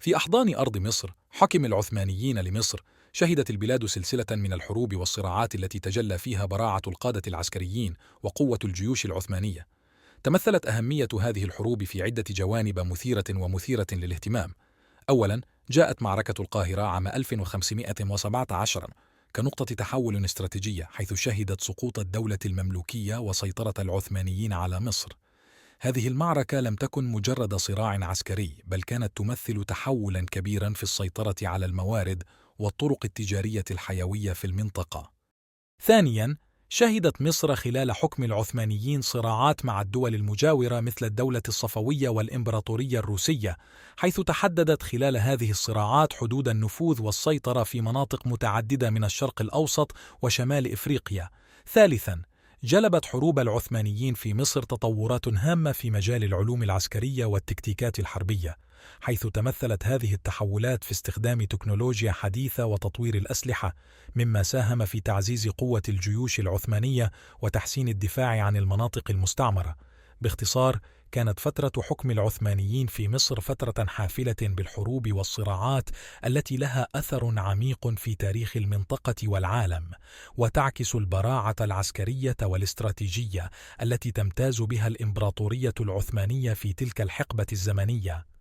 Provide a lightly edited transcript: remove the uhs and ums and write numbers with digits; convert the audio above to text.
في أحضان أرض مصر حكم العثمانيين لمصر. شهدت البلاد سلسلة من الحروب والصراعات التي تجلى فيها براعة القادة العسكريين وقوة الجيوش العثمانية. تمثلت أهمية هذه الحروب في عدة جوانب مثيرة للاهتمام. أولاً، جاءت معركة القاهرة عام 1517 كنقطة تحول استراتيجية، حيث شهدت سقوط الدولة المملوكية وسيطرة العثمانيين على مصر. هذه المعركة لم تكن مجرد صراع عسكري، بل كانت تمثل تحولاً كبيراً في السيطرة على الموارد والطرق التجارية الحيوية في المنطقة. ثانياً، شهدت مصر خلال حكم العثمانيين صراعات مع الدول المجاورة مثل الدولة الصفوية والإمبراطورية الروسية، حيث تحددت خلال هذه الصراعات حدود النفوذ والسيطرة في مناطق متعددة من الشرق الأوسط وشمال إفريقيا. ثالثاً، جلبت حروب العثمانيين في مصر تطورات هامة في مجال العلوم العسكرية والتكتيكات الحربية، حيث تمثلت هذه التحولات في استخدام تكنولوجيا حديثة وتطوير الأسلحة، مما ساهم في تعزيز قوة الجيوش العثمانية وتحسين الدفاع عن المناطق المستعمرة. باختصار، كانت فترة حكم العثمانيين في مصر فترة حافلة بالحروب والصراعات التي لها أثر عميق في تاريخ المنطقة والعالم، وتعكس البراعة العسكرية والاستراتيجية التي تمتاز بها الإمبراطورية العثمانية في تلك الحقبة الزمنية.